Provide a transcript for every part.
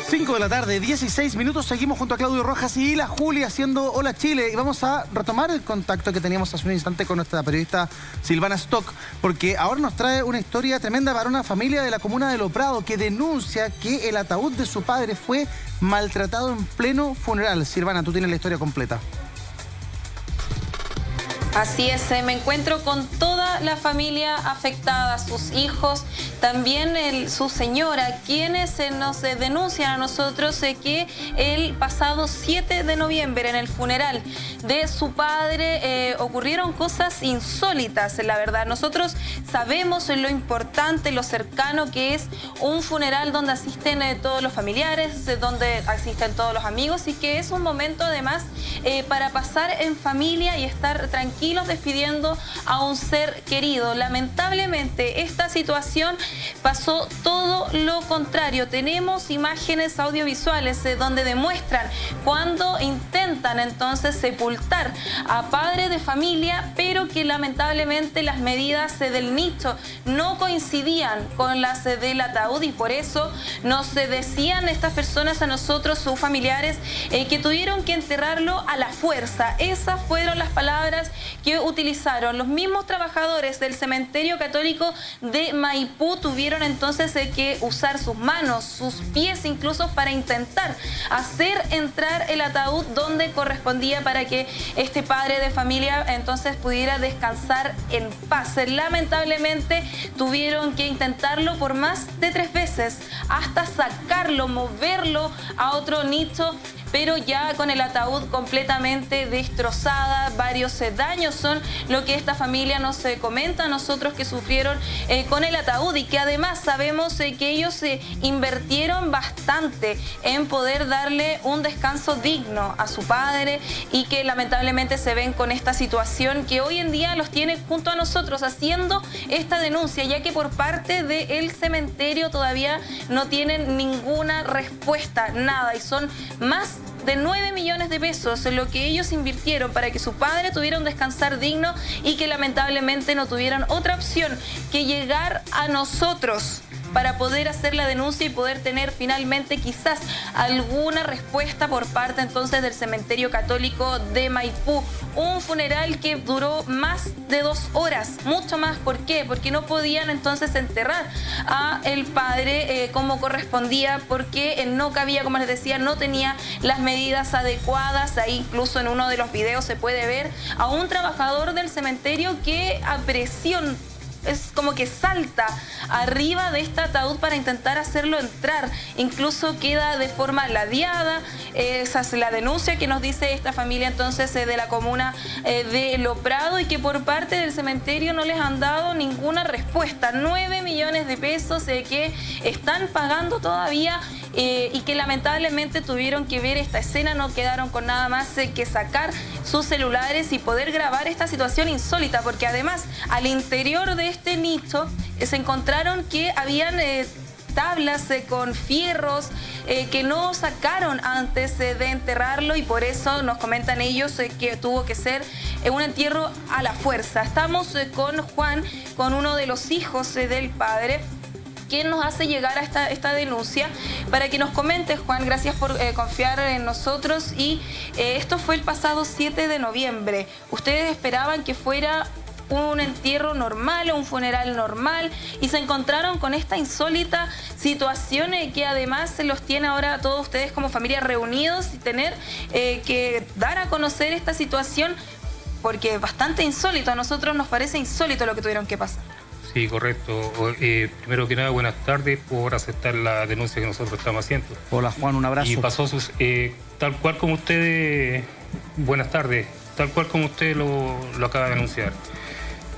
5 de la tarde, 16 minutos, seguimos junto a Claudio Rojas y la Juli haciendo Hola Chile. Y vamos a retomar el contacto que teníamos hace un instante con nuestra periodista Silvana Stock, porque ahora nos trae una historia tremenda para una familia de la comuna de Lo Prado que denuncia que el ataúd de su padre fue maltratado en pleno funeral. Silvana, tú tienes la historia completa. Así es, me encuentro con toda la familia afectada, sus hijos, también su señora, quienes nos denuncian a nosotros que el pasado 7 de noviembre en el funeral de su padre ocurrieron cosas insólitas, la verdad. Nosotros sabemos lo importante, lo cercano que es un funeral donde asisten todos los familiares, donde asisten todos los amigos y que es un momento además para pasar en familia y estar tranquilos despidiendo a un ser querido. Lamentablemente esta situación pasó todo lo contrario. Tenemos imágenes audiovisuales donde demuestran cuando intentan entonces sepultar a padre de familia, pero que lamentablemente las medidas del nicho no coincidían con las del ataúd y por eso nos decían estas personas a nosotros, sus familiares, que tuvieron que enterrarlo a la fuerza. Esas fueron las palabras que utilizaron. Los mismos trabajadores del cementerio católico de Maipú tuvieron entonces que usar sus manos, sus pies incluso para intentar hacer entrar el ataúd donde correspondía para que este padre de familia entonces pudiera descansar en paz. Lamentablemente tuvieron que intentarlo por más de 3 veces hasta sacarlo, moverlo a otro nicho, pero ya con el ataúd completamente destrozada. Varios daños son lo que esta familia nos comenta a nosotros que sufrieron con el ataúd y que además sabemos que ellos invirtieron bastante en poder darle un descanso digno a su padre y que lamentablemente se ven con esta situación que hoy en día los tiene junto a nosotros haciendo esta denuncia, ya que por parte del cementerio todavía no tienen ninguna respuesta, nada, y son más de 9 millones de pesos en lo que ellos invirtieron para que su padre tuviera un descansar digno y que lamentablemente no tuvieran otra opción que llegar a nosotros para poder hacer la denuncia y poder tener finalmente quizás alguna respuesta por parte entonces del cementerio católico de Maipú. Un funeral que duró más de 2 horas, mucho más. ¿Por qué? Porque no podían entonces enterrar a el padre como correspondía, porque no cabía, como les decía, no tenía las medidas adecuadas. Ahí incluso en uno de los videos se puede ver a un trabajador del cementerio que a presión es como que salta arriba de este ataúd para intentar hacerlo entrar. Incluso queda de forma ladeada. Esa es la denuncia que nos dice esta familia entonces de la comuna de Lo Prado y que por parte del cementerio no les han dado ninguna respuesta. 9 millones de pesos que están pagando todavía y que lamentablemente tuvieron que ver esta escena, no quedaron con nada más que sacar sus celulares y poder grabar esta situación insólita, porque además al interior de este nicho se encontraron que habían tablas con fierros que no sacaron antes de enterrarlo y por eso nos comentan ellos que tuvo que ser un entierro a la fuerza. Estamos con Juan, con uno de los hijos del padre, quien nos hace llegar a esta denuncia para que nos comente. Juan, gracias por confiar en nosotros y esto fue el pasado 7 de noviembre. ¿Ustedes esperaban que fuera un entierro normal, un funeral normal y se encontraron con esta insólita situación que además se los tiene ahora a todos ustedes como familia reunidos y tener que dar a conocer esta situación porque es bastante insólito? A nosotros nos parece insólito lo que tuvieron que pasar. Sí, correcto. Primero que nada, buenas tardes por aceptar la denuncia que nosotros estamos haciendo. Hola Juan, un abrazo. Y pasó tal cual como ustedes, buenas tardes, tal cual como usted lo acaba de anunciar.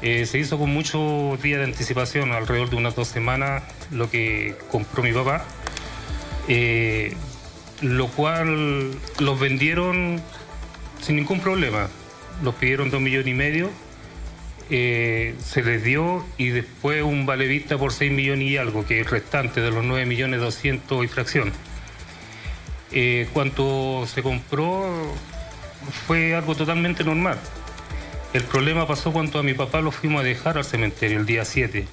Se hizo con muchos días de anticipación, alrededor de unas 2 semanas, lo que compró mi papá, lo cual los vendieron sin ningún problema. Los pidieron 2,5 millones. Se les dio y después un vale vista por 6 millones y algo, que es el restante de los 9.200.000 y fracción. Cuanto se compró fue algo totalmente normal. El problema pasó cuando a mi papá lo fuimos a dejar al cementerio el día 7.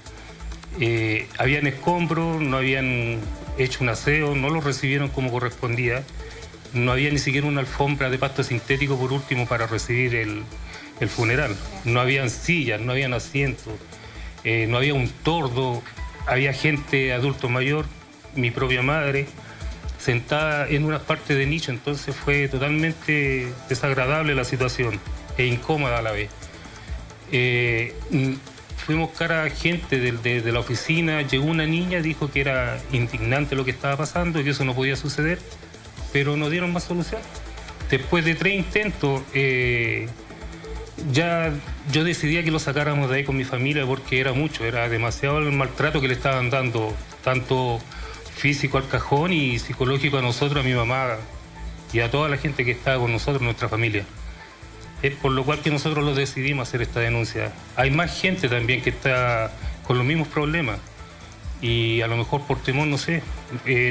Habían escombros, no habían hecho un aseo, no los recibieron como correspondía. No había ni siquiera una alfombra de pasto sintético, por último, para recibir el funeral. No habían sillas, no habían asientos, no había un tordo, había gente adulto mayor, mi propia madre, sentada en una parte de nicho. Entonces fue totalmente desagradable la situación e incómoda a la vez. Fuimos cara a gente de la oficina, llegó una niña, dijo que era indignante lo que estaba pasando y que eso no podía suceder, pero no dieron más solución. Después de 3 intentos, ya yo decidía que lo sacáramos de ahí con mi familia porque era mucho, era demasiado el maltrato que le estaban dando, tanto físico al cajón y psicológico a nosotros, a mi mamá y a toda la gente que estaba con nosotros, nuestra familia. Es por lo cual que nosotros lo decidimos hacer esta denuncia. Hay más gente también que está con los mismos problemas y a lo mejor por temor, no sé,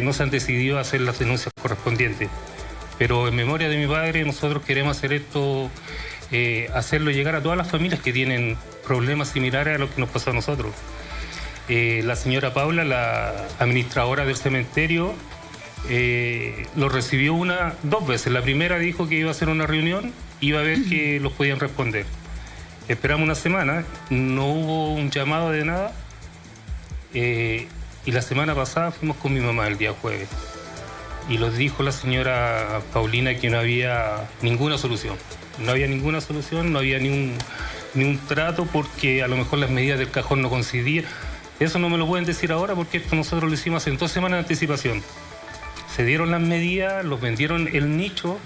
no se han decidido a hacer las denuncias correspondientes. Pero en memoria de mi padre nosotros queremos hacer esto, hacerlo llegar a todas las familias que tienen problemas similares a los que nos pasó a nosotros. La señora Paula, la administradora del cementerio, lo recibió 2 veces. La primera dijo que iba a hacer una reunión, iba a ver que los podían responder. Esperamos una semana, no hubo un llamado de nada, y la semana pasada fuimos con mi mamá el día jueves y nos dijo la señora Paulina que no había ninguna solución. No había ninguna solución, no había ni un trato porque a lo mejor las medidas del cajón no coincidían. Eso no me lo pueden decir ahora porque esto nosotros lo hicimos hace 2 semanas de anticipación. Se dieron las medidas, los vendieron el nicho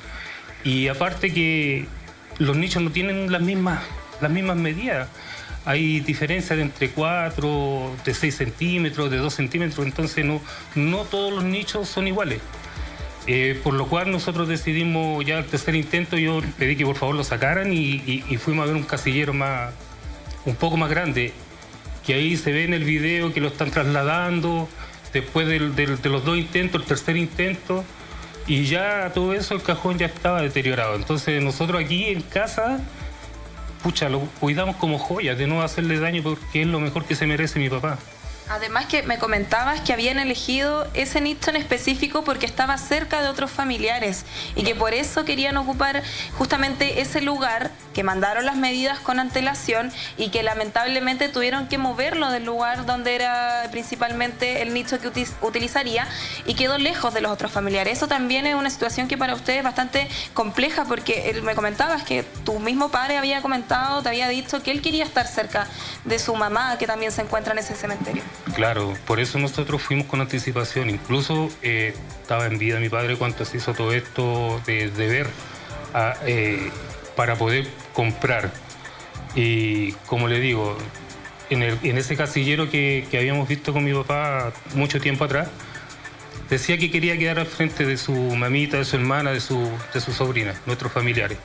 y aparte que los nichos no tienen las mismas medidas. Hay diferencias de entre 4, de 6 centímetros, de 2 centímetros, entonces no todos los nichos son iguales. Por lo cual nosotros decidimos ya al 3er intento, yo pedí que por favor lo sacaran y fuimos a ver un casillero un poco más grande, que ahí se ve en el video que lo están trasladando después de los 2 intentos, el 3er intento, y ya todo eso, el cajón ya estaba deteriorado. Entonces nosotros aquí en casa, pucha, lo cuidamos como joyas de no hacerle daño porque es lo mejor que se merece mi papá. Además que me comentabas que habían elegido ese nicho en específico porque estaba cerca de otros familiares y que por eso querían ocupar justamente ese lugar, que mandaron las medidas con antelación y que lamentablemente tuvieron que moverlo del lugar donde era principalmente el nicho que utilizaría y quedó lejos de los otros familiares. Eso también es una situación que para ustedes es bastante compleja porque me comentabas que tu mismo padre había comentado, te había dicho que él quería estar cerca de su mamá que también se encuentra en ese cementerio. Claro, por eso nosotros fuimos con anticipación. Incluso estaba en vida mi padre cuando se hizo todo esto de ver para poder comprar. Y como le digo, en ese casillero que habíamos visto con mi papá mucho tiempo atrás, decía que quería quedar al frente de su mamita, de su hermana, de su sobrina, nuestros familiares.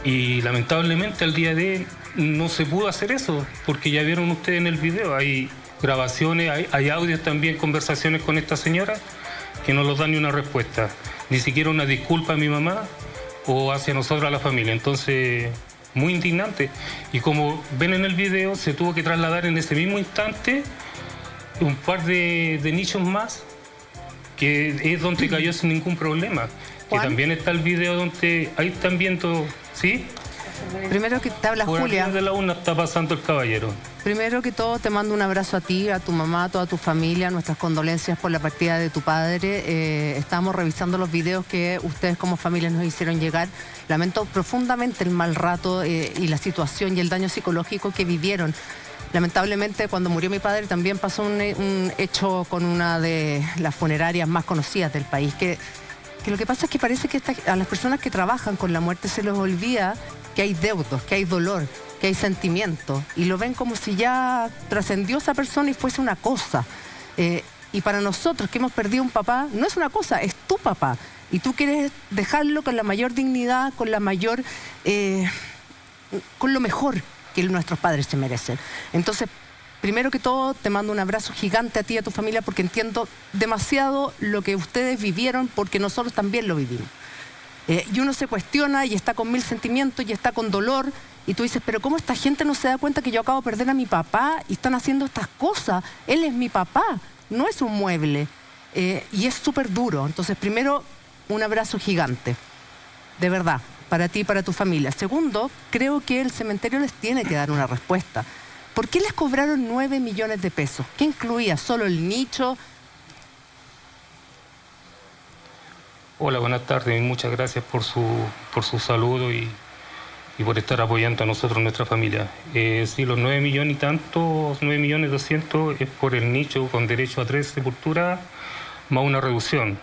Y lamentablemente al día de hoy no se pudo hacer eso, porque ya vieron ustedes en el video, hay grabaciones, hay audios también, conversaciones con esta señora que no nos dan ni una respuesta, ni siquiera una disculpa a mi mamá o hacia nosotros, a la familia. Entonces, muy indignante. Y como ven en el video, se tuvo que trasladar en ese mismo instante un par de nichos más, que es donde cayó sin ningún problema. Juan, que también está el video donde ahí están viendo, ¿sí? Primero que te habla Por Julia. arriba de la urna está pasando el caballero. Primero que todo te mando un abrazo a ti, a tu mamá, a toda tu familia, nuestras condolencias por la partida de tu padre. Estamos revisando los videos que ustedes como familia nos hicieron llegar. Lamento profundamente el mal rato y la situación y el daño psicológico que vivieron. Lamentablemente cuando murió mi padre también pasó un hecho con una de las funerarias más conocidas del país, que lo que pasa es que parece que a las personas que trabajan con la muerte se les olvida que hay deudos, que hay dolor, que hay sentimiento, y lo ven como si ya trascendió esa persona y fuese una cosa. Y para nosotros que hemos perdido un papá, no es una cosa, es tu papá. Y tú quieres dejarlo con la mayor dignidad, con la mayor, con lo mejor que nuestros padres se merecen. Entonces, primero que todo, te mando un abrazo gigante a ti y a tu familia porque entiendo demasiado lo que ustedes vivieron porque nosotros también lo vivimos. Y uno se cuestiona y está con 1000 sentimientos y está con dolor y tú dices, pero ¿cómo esta gente no se da cuenta que yo acabo de perder a mi papá y están haciendo estas cosas? Él es mi papá, no es un mueble. y es súper duro. Entonces, primero, un abrazo gigante, de verdad, para ti y para tu familia. Segundo, creo que el cementerio les tiene que dar una respuesta. ¿Por qué les cobraron 9 millones de pesos? ¿Qué incluía? ¿Solo el nicho? Hola, buenas tardes. Muchas gracias por su saludo y por estar apoyando a nosotros, nuestra familia. Sí, los 9 millones y tantos, 9 millones 200 es por el nicho con derecho a 3 sepulturas más una reducción.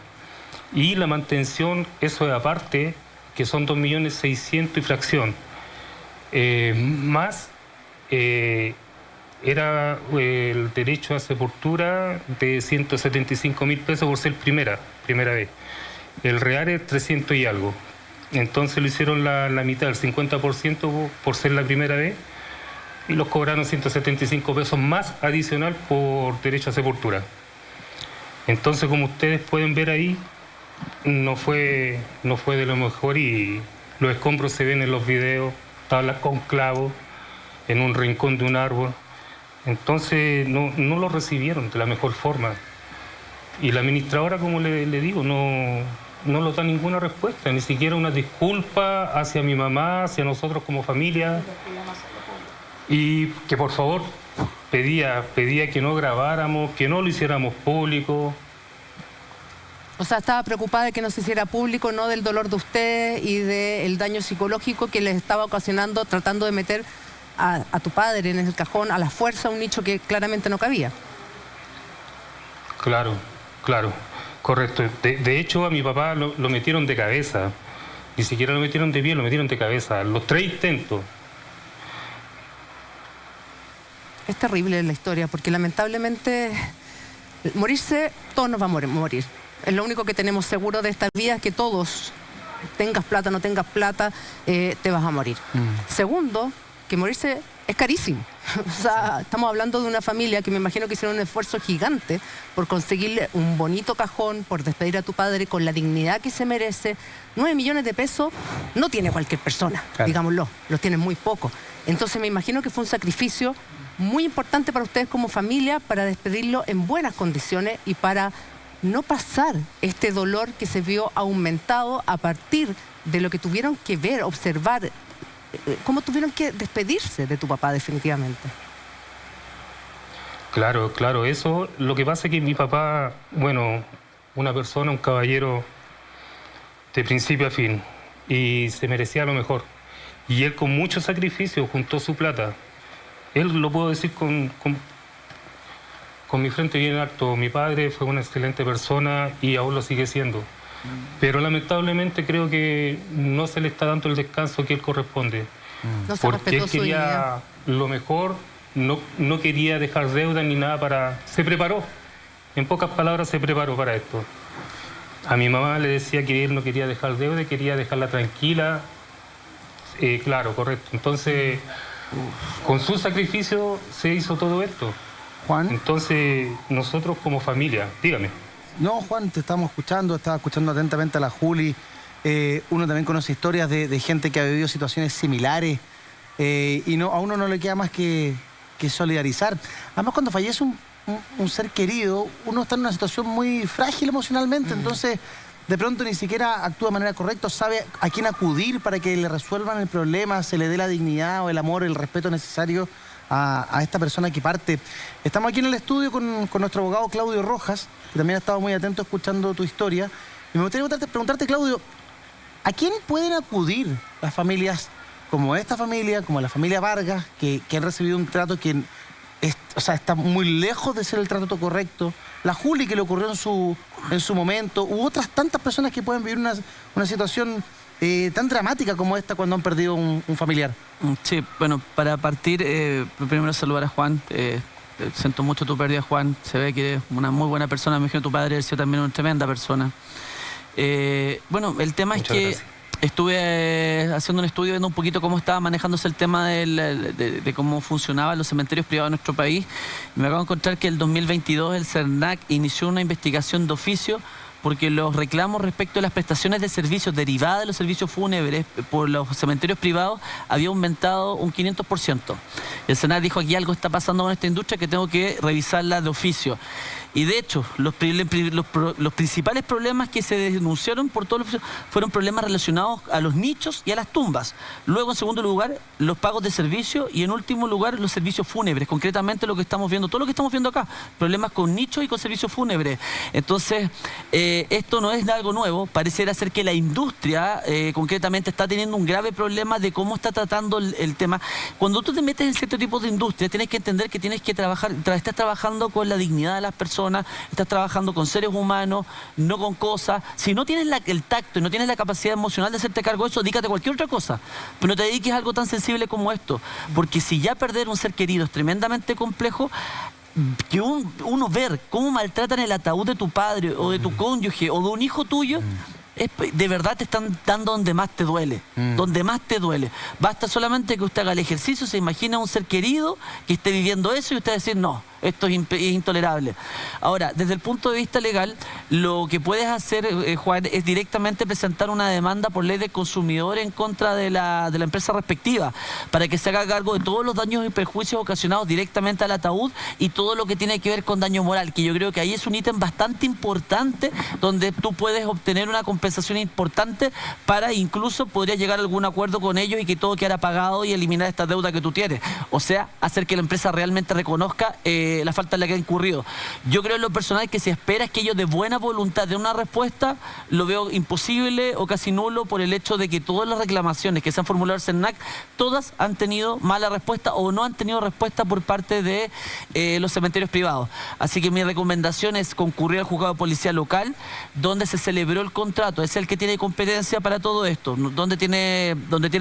Y la mantención, eso es aparte, que son 2 millones 600 y fracción. Más era el derecho a sepultura de 175.000 pesos por ser primera vez. El real es 300 y algo. Entonces lo hicieron la mitad, el 50% por ser la primera vez, y los cobraron 175 pesos más adicional por derecho a sepultura. Entonces, como ustedes pueden ver ahí, no fue de lo mejor, y los escombros se ven en los videos, tablas con clavos en un rincón de un árbol. Entonces no lo recibieron de la mejor forma. Y la administradora, como le digo, no nos da ninguna respuesta, ni siquiera una disculpa hacia mi mamá, hacia nosotros como familia. Y que por favor pedía que no grabáramos, que no lo hiciéramos público. O sea, estaba preocupada de que no se hiciera público, no del dolor de ustedes y del daño psicológico que les estaba ocasionando tratando de meter a tu padre en el cajón a la fuerza, un nicho que claramente no cabía. Claro, correcto. De hecho, a mi papá lo metieron de cabeza. Ni siquiera lo metieron de pie, lo metieron de cabeza. Los 3 intentos. Es terrible la historia, porque lamentablemente morirse, todos nos vamos a morir. Es lo único que tenemos seguro de esta vida, es que todos, tengas plata, no tengas plata, te vas a morir. Segundo, que morirse es carísimo. O sea, estamos hablando de una familia que me imagino que hicieron un esfuerzo gigante por conseguirle un bonito cajón, por despedir a tu padre con la dignidad que se merece. 9 millones de pesos no tiene cualquier persona, claro, digámoslo, los tienen muy poco. Entonces me imagino que fue un sacrificio muy importante para ustedes como familia, para despedirlo en buenas condiciones y para no pasar este dolor que se vio aumentado a partir de lo que tuvieron que ver, observar, cómo tuvieron que despedirse de tu papá definitivamente. Claro, eso. Lo que pasa es que mi papá, bueno, una persona, un caballero de principio a fin, y se merecía lo mejor. Y él con mucho sacrificio juntó su plata. Él, lo puedo decir con mi frente bien alto, mi padre fue una excelente persona y aún lo sigue siendo. Pero lamentablemente creo que no se le está dando el descanso que él corresponde. Porque él quería lo mejor, no quería dejar deuda ni nada se preparó, en pocas palabras se preparó para esto. A mi mamá le decía que él no quería dejar deuda, quería dejarla tranquila. Claro, correcto. Entonces, con su sacrificio se hizo todo esto. Juan. Entonces, nosotros como familia, dígame. No, Juan, te estaba escuchando atentamente a la Juli. Uno también conoce historias de gente que ha vivido situaciones similares y a uno no le queda más que solidarizar. Además, cuando fallece un ser querido, uno está en una situación muy frágil emocionalmente, entonces de pronto ni siquiera actúa de manera correcta, sabe a quién acudir para que le resuelvan el problema, se le dé la dignidad o el amor, el respeto necesario a esta persona que parte. Estamos aquí en el estudio con nuestro abogado Claudio Rojas, que también ha estado muy atento escuchando tu historia. Y me gustaría preguntarte, Claudio, ¿a quién pueden acudir las familias como esta familia, como la familia Vargas, que han recibido un trato que está muy lejos de ser el trato correcto? La Juli, que le ocurrió en su momento, u otras tantas personas que pueden vivir una situación tan dramática como esta cuando han perdido un familiar. Sí, bueno, para partir, primero saludar a Juan. Siento mucho tu pérdida, Juan. Se ve que eres una muy buena persona. Me imagino tu padre ha sido también una tremenda persona. Bueno, el tema Muchas es que gracias. estuve haciendo un estudio viendo un poquito cómo estaba manejándose el tema de cómo funcionaban los cementerios privados en nuestro país. Y me acabo de encontrar que el 2022 el CERNAC inició una investigación de oficio porque los reclamos respecto a las prestaciones de servicios derivadas de los servicios fúnebres por los cementerios privados había aumentado un 500%. El CERNAC dijo: aquí algo está pasando con esta industria que tengo que revisarla de oficio. Y de hecho, los principales problemas que se denunciaron por todos fueron problemas relacionados a los nichos y a las tumbas. Luego, en segundo lugar, los pagos de servicio y en último lugar, los servicios fúnebres. Concretamente lo que estamos viendo, todo lo que estamos viendo acá, problemas con nichos y con servicios fúnebres. Entonces, esto no es algo nuevo. Pareciera ser que la industria, concretamente, está teniendo un grave problema de cómo está tratando el tema. Cuando tú te metes en cierto tipo de industria, tienes que entender que tienes que trabajar, estás trabajando con la dignidad de las personas, estás trabajando con seres humanos, no con cosas. Si no tienes el tacto y no tienes la capacidad emocional de hacerte cargo de eso, dedícate a cualquier otra cosa. Pero no te dediques a algo tan sensible como esto. Porque si ya perder un ser querido es tremendamente complejo, que uno ver cómo maltratan el ataúd de tu padre o de tu cónyuge o de un hijo tuyo, de verdad te están dando donde más te duele, donde más te duele. Basta solamente que usted haga el ejercicio, se imagina a un ser querido que esté viviendo eso y usted decir, no, esto es intolerable. Ahora, desde el punto de vista legal, lo que puedes hacer, Juan, es directamente presentar una demanda por ley del consumidor en contra de la empresa respectiva, para que se haga cargo de todos los daños y perjuicios ocasionados directamente al ataúd y todo lo que tiene que ver con daño moral, que yo creo que ahí es un ítem bastante importante, donde tú puedes obtener una compensación importante para incluso podrías llegar a algún acuerdo con ellos y que todo quedara pagado y eliminar esta deuda que tú tienes. O sea, hacer que la empresa realmente reconozca la falta en la que ha incurrido. Yo creo en lo personal que si esperas que ellos de buena voluntad den una respuesta, lo veo imposible o casi nulo por el hecho de que todas las reclamaciones que se han formulado al CERNAC, todas han tenido mala respuesta o no han tenido respuesta por parte de los cementerios privados. Así que mi recomendación es concurrir al juzgado de policía local, donde se celebró el contrato. Es el que tiene competencia para todo esto, donde tiene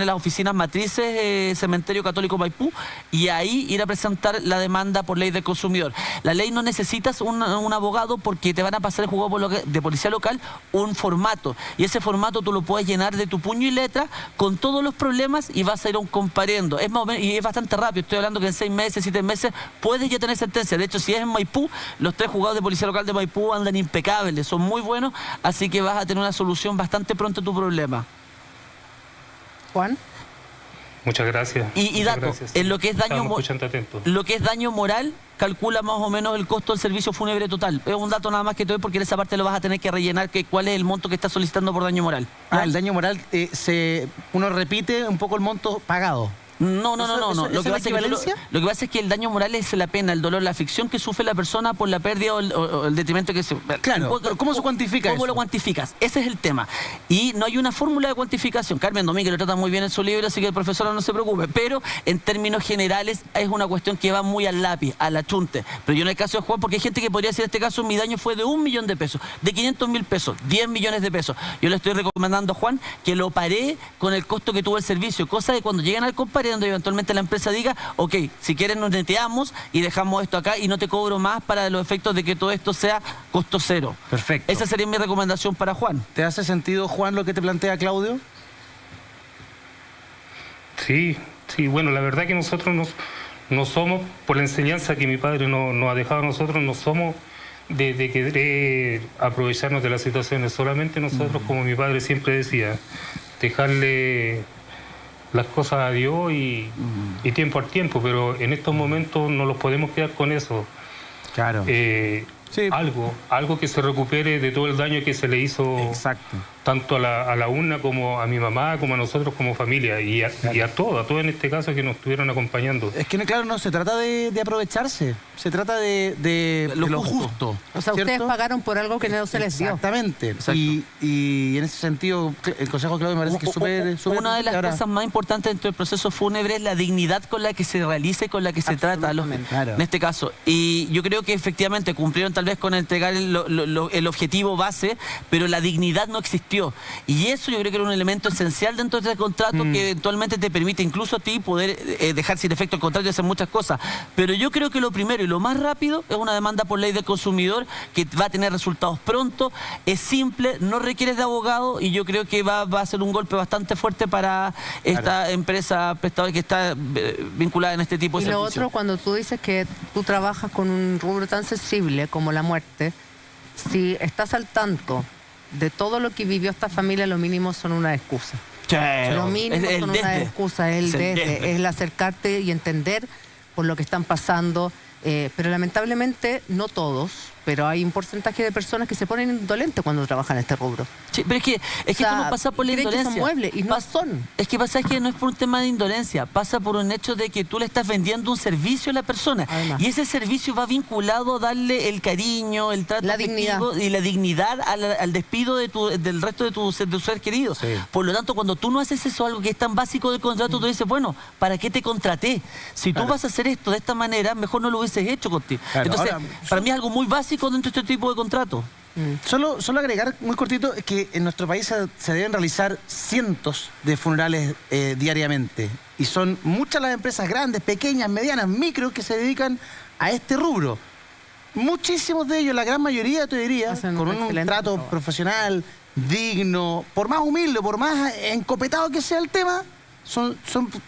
las oficinas matrices Cementerio Católico Maipú, y ahí ir a presentar la demanda por ley del consumidor. La ley no necesitas un abogado porque te van a pasar el juzgado de policía local un formato, y ese formato tú lo puedes llenar de tu puño y letra con todos los problemas y vas a ir a un comparendo. Es más o menos, y es bastante rápido, estoy hablando que en 6 meses, 7 meses puedes ya tener sentencia. De hecho, si es en Maipú, los 3 juzgados de policía local de Maipú andan impecables, son muy buenos, así que vas a tener una solución bastante pronto a tu problema. Juan. Muchas gracias. Y dato, en lo que es daño moral, calcula más o menos el costo del servicio fúnebre total. Es un dato nada más que te doy porque en esa parte lo vas a tener que rellenar, que cuál es el monto que estás solicitando por daño moral. El daño moral, uno repite un poco el monto pagado. No. Lo que pasa es que el daño moral es la pena, el dolor, la aflicción que sufre la persona por la pérdida o el detrimento que se... Claro, ¿cómo se cuantifica eso? ¿Cómo lo cuantificas? Ese es el tema. Y no hay una fórmula de cuantificación. Carmen Domínguez lo trata muy bien en su libro, así que el profesor no se preocupe. Pero en términos generales es una cuestión que va muy al lápiz, al achunte. Pero yo en el caso de Juan, porque hay gente que podría decir, en este caso mi daño fue de 1 millón de pesos, de 500.000 pesos, 10 millones de pesos. Yo le estoy recomendando a Juan que lo paree con el costo que tuvo el servicio, cosa de cuando lleguen al comparendo y eventualmente la empresa diga, ok, si quieres nos neteamos y dejamos esto acá y no te cobro más para los efectos de que todo esto sea costo cero. Perfecto. Esa sería mi recomendación para Juan. ¿Te hace sentido, Juan, lo que te plantea Claudio? Sí, bueno, la verdad que nosotros no somos, por la enseñanza que mi padre nos ha dejado a nosotros, no somos de querer aprovecharnos de las situaciones. Solamente nosotros, como mi padre siempre decía, dejarle las cosas a Dios y tiempo al tiempo, pero en estos momentos no los podemos quedar con eso. Claro. Sí. Algo que se recupere de todo el daño que se le hizo. Exacto. Tanto a la urna como a mi mamá, como a nosotros como familia, y a todos en este caso que nos estuvieron acompañando. Es que claro, no se trata de aprovecharse, se trata de lo justo. O sea, ¿cierto? Ustedes pagaron por algo que no se les dio. Exactamente. Y en ese sentido, el consejo, Claudio, me parece que es súper... Una de las cosas más importantes dentro del proceso fúnebre es la dignidad con la que se realiza y con la que se trata en este caso. Y yo creo que efectivamente cumplieron tal vez con entregar el objetivo base, pero la dignidad no existió. Y eso yo creo que era un elemento esencial dentro de este contrato que eventualmente te permite incluso a ti poder dejar sin efecto el contrato y hacer muchas cosas. Pero yo creo que lo primero y lo más rápido es una demanda por ley del consumidor que va a tener resultados pronto, es simple, no requieres de abogado y yo creo que va a ser un golpe bastante fuerte para esta empresa prestadora que está vinculada en este tipo de servicios. Y lo otro, cuando tú dices que tú trabajas con un rubro tan sensible como la muerte, si estás al tanto de todo lo que vivió esta familia, lo mínimo son una excusa. Lo mínimo son una excusa, es el acercarte y entender por lo que están pasando, pero lamentablemente no todos pero hay un porcentaje de personas que se ponen indolentes cuando trabajan en este rubro. Sí, pero es que esto no pasa por la creen que indolencia. son muebles y no son. Es que pasa que no es por un tema de indolencia, pasa por un hecho de que tú le estás vendiendo un servicio a la persona. Además. Y ese servicio va vinculado a darle el cariño, el trato La afectivo dignidad. y la dignidad al despido del resto de tu ser querido. Sí. Por lo tanto, cuando tú no haces eso, algo que es tan básico del contrato, tú dices, bueno, ¿para qué te contraté? Si tú vas a hacer esto de esta manera, mejor no lo hubieses hecho contigo. Claro, Entonces, ahora, para mí es algo muy básico dentro de este tipo de contratos. Solo agregar muy cortito que en nuestro país se deben realizar cientos de funerales diariamente. Y son muchas las empresas grandes, pequeñas, medianas, micro, que se dedican a este rubro. Muchísimos de ellos, la gran mayoría, te diría, Hacen con un un excelente trato trabajo. profesional, digno, por más humilde, por más encopetado que sea el tema, son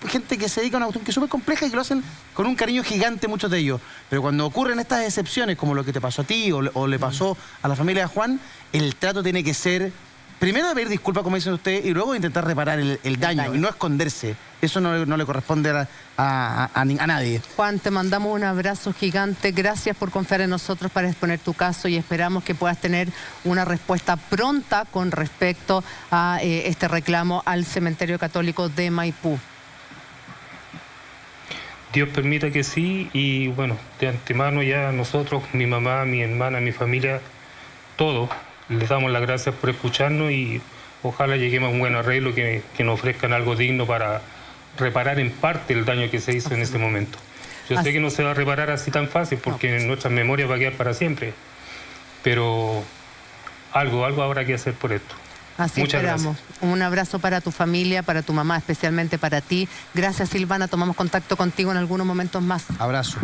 gente que se dedica a una cuestión que es súper compleja y que lo hacen con un cariño gigante muchos de ellos. Pero cuando ocurren estas excepciones, como lo que te pasó a ti o le pasó a la familia de Juan, el trato tiene que ser, primero de pedir disculpas, como dicen ustedes, y luego de intentar reparar el daño y no esconderse. Eso no le corresponde a nadie. Juan, te mandamos un abrazo gigante. Gracias por confiar en nosotros para exponer tu caso y esperamos que puedas tener una respuesta pronta con respecto a este reclamo al Cementerio Católico de Maipú. Dios permita que sí, y bueno, de antemano ya nosotros, mi mamá, mi hermana, mi familia, todos, les damos las gracias por escucharnos y ojalá lleguemos a un buen arreglo que nos ofrezcan algo digno para reparar en parte el daño que se hizo en este momento. Yo sé que no se va a reparar así tan fácil porque en nuestras memorias va a quedar para siempre, pero algo habrá que hacer por esto. Así Muchas esperamos. Un abrazo para tu familia, para tu mamá, especialmente para ti. Gracias, Silvana. Tomamos contacto contigo en algunos momentos más. Abrazo.